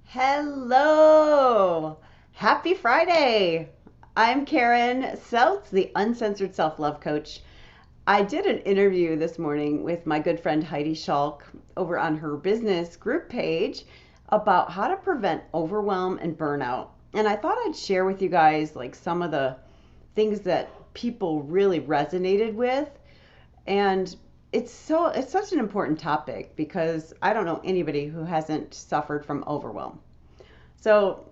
Hello! Happy Friday! I'm Karen Seltz, the Uncensored Self Love Coach. I did an interview this morning with my good friend Heidi Schalk over on her business group page about how to prevent overwhelm and burnout. And I thought I'd share with you guys like some of the things that people really resonated with. And it's such an important topic because I don't know anybody who hasn't suffered from overwhelm. So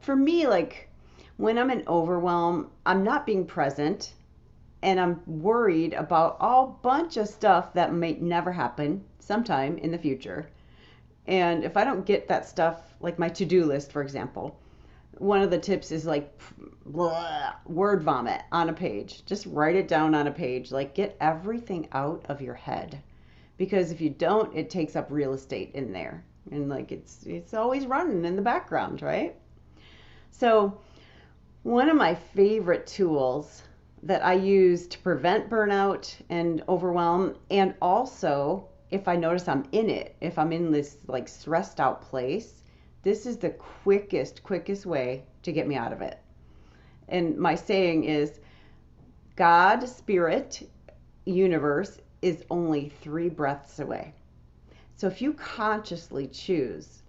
for me, like when I'm in overwhelm, I'm not being present and I'm worried about all bunch of stuff that might never happen sometime in the future. And if I don't get that stuff, like my to-do list, for example, one of the tips is like blah, word vomit on a page. Just write it down on a page. Like get everything out of your head. Because if you don't, it takes up real estate in there. And like it's always running in the background, right? So one of my favorite tools that I use to prevent burnout and overwhelm, and also if I notice I'm in it, if I'm in this like stressed out place, this is the quickest way to get me out of it. And my saying is God, spirit, universe is only 3 breaths away. So if you consciously choose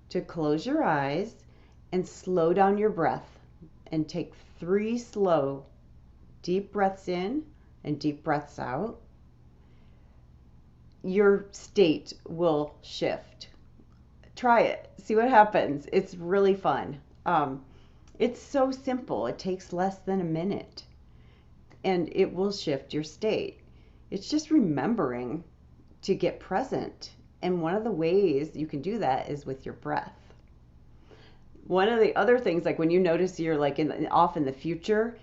to close your eyes and slow down your breath and take 3 slow, deep breaths in and deep breaths out, your state will shift. Try it. See what happens. It's really fun. It's so simple. It takes less than a minute and it will shift your state. It's just remembering to get present. And one of the ways you can do that is with your breath. One of the other things, like when you notice you're like off in the future,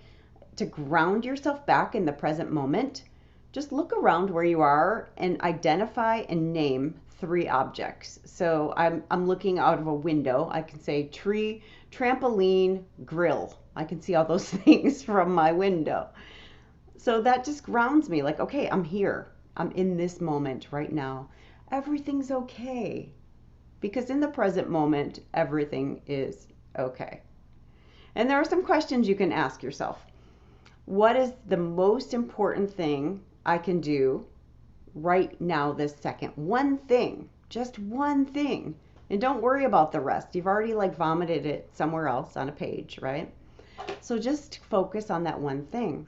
to ground yourself back in the present moment, just look around where you are and identify and name 3 objects. So I'm looking out of a window. I can say tree, trampoline, grill. I can see all those things from my window. So that just grounds me like, okay, I'm here. I'm in this moment right now. Everything's okay. Because in the present moment, everything is okay. And there are some questions you can ask yourself. What is the most important thing I can do right now, this second? One thing, just one thing. And don't worry about the rest. You've already like vomited it somewhere else on a page, right? So just focus on that one thing.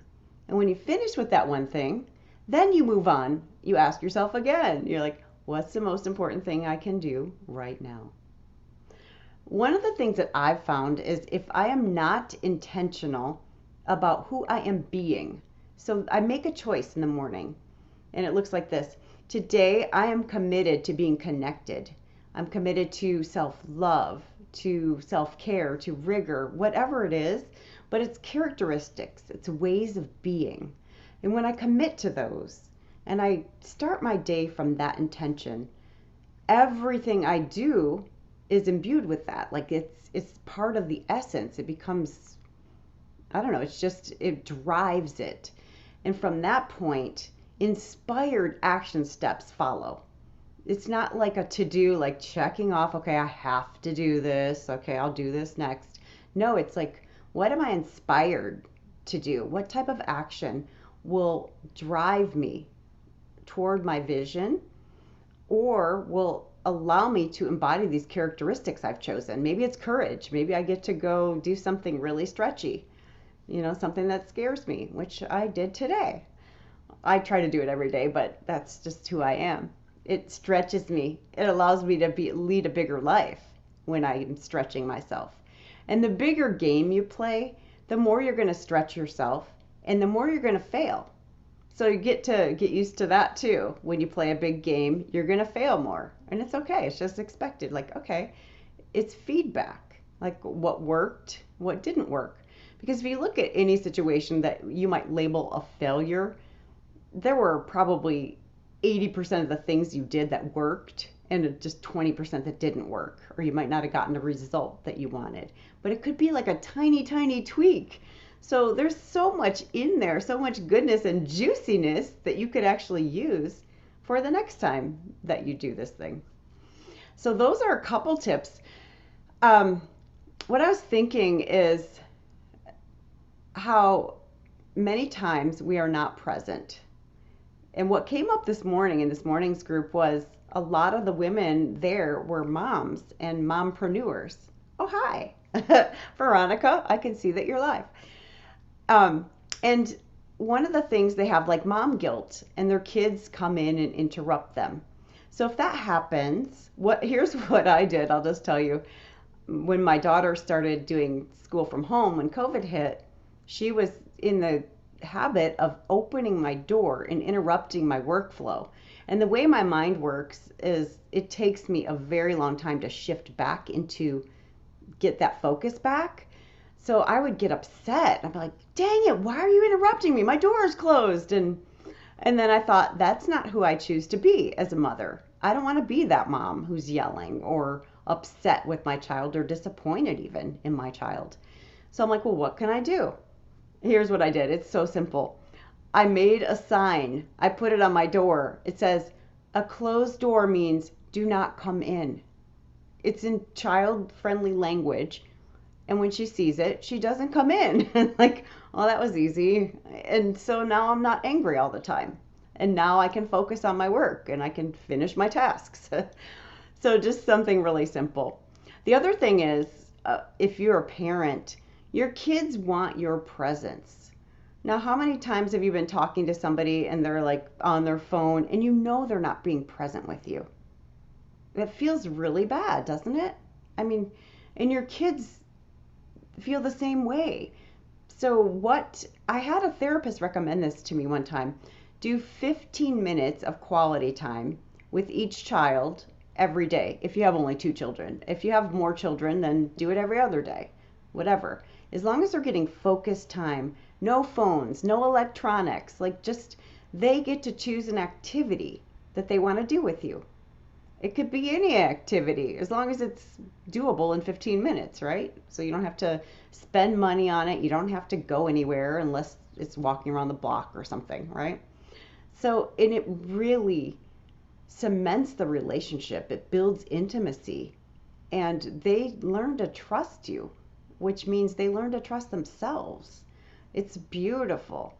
And when you finish with that one thing, then you move on. You ask yourself again. You're like, what's the most important thing I can do right now? One of the things that I've found is if I am not intentional about who I am being, so I make a choice in the morning and it looks like this. Today I am committed to being connected. I'm committed to self-love, to self-care, to rigor, whatever it is, but it's characteristics, it's ways of being. And when I commit to those and I start my day from that intention, everything I do is imbued with that. Like it's part of the essence. It becomes, I don't know, it's just it drives it. And from that point, inspired action steps follow. It's not like a to-do, like checking off, okay, I have to do this. Okay, I'll do this next. No, it's like what am I inspired to do? What type of action will drive me toward my vision or will allow me to embody these characteristics I've chosen. Maybe it's courage. Maybe I get to go do something really stretchy, something that scares me, which I did today. I try to do it every day, but that's just who I am. It stretches me. It allows me to lead a bigger life when I'm stretching myself. And the bigger game you play, the more you're going to stretch yourself and the more you're going to fail. So you get to get used to that too. When you play a big game, you're going to fail more. And it's okay. It's just expected. Like, okay, it's feedback. Like what worked, what didn't work. Because if you look at any situation that you might label a failure, there were probably 80% of the things you did that worked and just 20% that didn't work. Or you might not have gotten the result that you wanted. But it could be like a tiny tweak. So there's so much in there, so much goodness and juiciness that you could actually use for the next time that you do this thing. So those are a couple tips. Um, what I was thinking is how many times we are not present. And what came up this morning in this morning's group was a lot of the women there were moms and mompreneurs. Oh, hi, Veronica. I can see that you're live. Um, and one of the things they have like mom guilt, and their kids come in and interrupt them. So if that happens, here's what I did. I'll just tell you. When my daughter started doing school from home when COVID hit, she was in the habit of opening my door and interrupting my workflow. And the way my mind works is it takes me a very long time to shift back into get that focus back. So I would get upset. I'd be like, dang it, why are you interrupting me? My door is closed. And then I thought, that's not who I choose to be as a mother. I don't want to be that mom who's yelling or upset with my child or disappointed even in my child. So I'm like, well, what can I do? Here's what I did. It's so simple. I made a sign. I put it on my door. It says, a closed door means do not come in. It's in child-friendly language. And when she sees it, she doesn't come in. Like, oh, that was easy. And so now I'm not angry all the time. And now I can focus on my work and I can finish my tasks. So just something really simple. The other thing is, if you're a parent, your kids want your presence. Now, how many times have you been talking to somebody and they're like on their phone and you know they're not being present with you? That feels really bad, doesn't it? I mean, and your kids feel the same way. So I had a therapist recommend this to me one time. Do 15 minutes of quality time with each child every day if you have only 2 children. If you have more children, then do it every other day, whatever. As long as they're getting focused time, no phones, no electronics, like just they get to choose an activity that they want to do with you. It could be any activity as long as it's doable in 15 minutes, right? So you don't have to spend money on it. You don't have to go anywhere unless it's walking around the block or something, right? So, and it really cements the relationship. It builds intimacy and they learn to trust you, which means they learn to trust themselves. It's beautiful.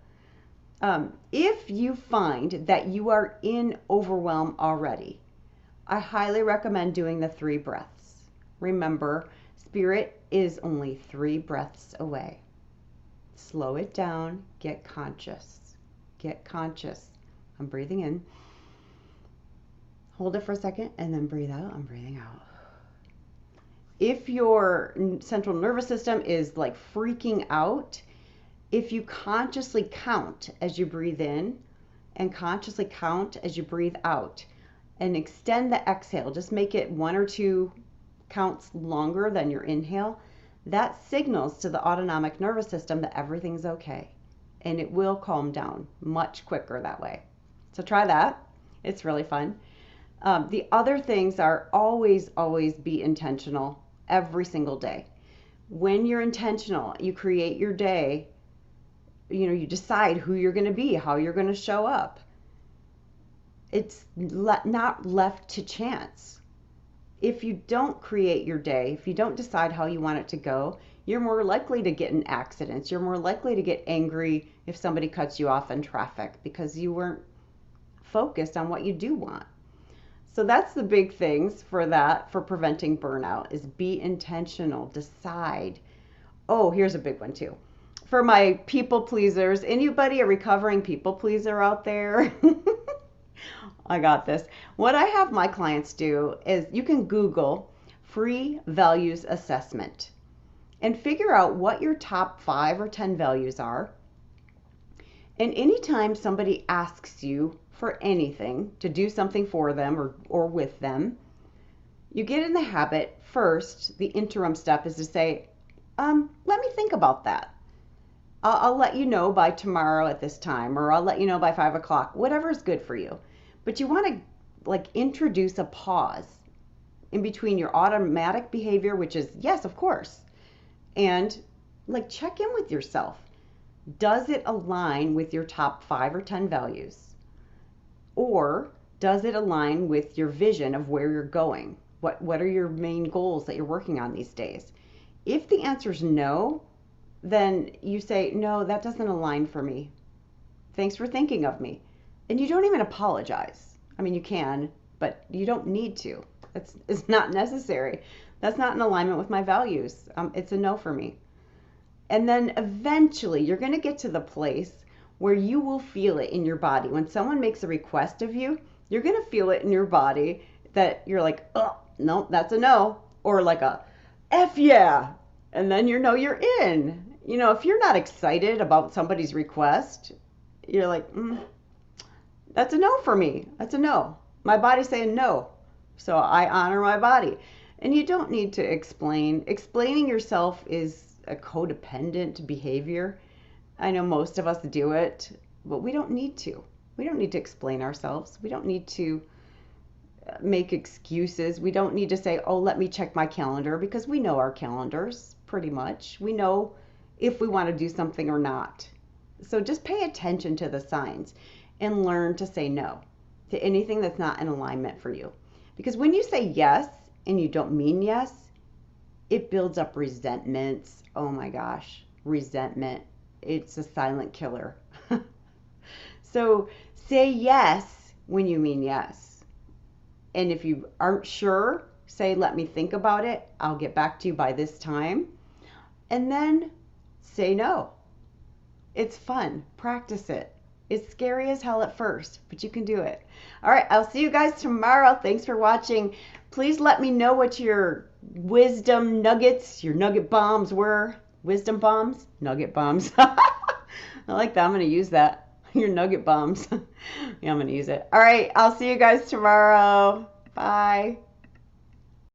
If you find that you are in overwhelm already, I highly recommend doing the 3 breaths. Remember, spirit is only 3 breaths away. Slow it down, get conscious. Get conscious. I'm breathing in. Hold it for a second and then breathe out. I'm breathing out. If your central nervous system is like freaking out, if you consciously count as you breathe in and consciously count as you breathe out, and extend the exhale, just make it 1 or 2 counts longer than your inhale, that signals to the autonomic nervous system that everything's okay. And it will calm down much quicker that way. So try that. It's really fun. The other things are always be intentional every single day. When you're intentional, you create your day, you decide who you're going to be, how you're going to show up. It's not left to chance. If you don't create your day, if you don't decide how you want it to go, you're more likely to get in accidents. You're more likely to get angry if somebody cuts you off in traffic because you weren't focused on what you do want. So that's the big things for preventing burnout is be intentional, decide. Oh, here's a big one too. For my people pleasers, anybody a recovering people pleaser out there? I got this. What I have my clients do is you can Google free values assessment and figure out what your top 5 or 10 values are. And anytime somebody asks you for anything, to do something for them or with them, you get in the habit first, the interim step is to say, let me think about that. I'll let you know by tomorrow at this time, or I'll let you know by 5 o'clock, whatever's good for you. But you want to introduce a pause in between your automatic behavior, which is yes, of course, and check in with yourself. Does it align with your top 5 or 10 values? Or Does it align with your vision of where you're going? What are your main goals that you're working on these days? If the answer is no, then you say, no, that doesn't align for me. Thanks for thinking of me. And you don't even apologize. I mean, you can, but you don't need to. It's not necessary. That's not in alignment with my values. It's a no for me. And then eventually you're going to get to the place where you will feel it in your body. When someone makes a request of you, you're going to feel it in your body that you're like, oh, no, that's a no. Or like a F yeah. And then you know you're in. You know, if you're not excited about somebody's request, you're like, that's a no for me. That's a no. My body's saying no. So I honor my body. And you don't need to explain. Explaining yourself is a codependent behavior. I know most of us do it, but we don't need to. We don't need to explain ourselves. We don't need to make excuses. We don't need to say, oh, let me check my calendar, because we know our calendars pretty much. We know if we want to do something or not. So just pay attention to the signs and learn to say no to anything that's not in alignment for you. Because when you say yes and you don't mean yes, it builds up resentments. Oh my gosh, resentment. It's a silent killer. So say yes when you mean yes. And if you aren't sure, say, let me think about it. I'll get back to you by this time. And then say no. It's fun. Practice it. It's scary as hell at first, but you can do it. All right, I'll see you guys tomorrow. Thanks for watching. Please let me know what your wisdom nuggets, your nugget bombs were. Wisdom bombs? Nugget bombs. I like that. I'm going to use that. Your nugget bombs. Yeah, I'm going to use it. All right, I'll see you guys tomorrow. Bye.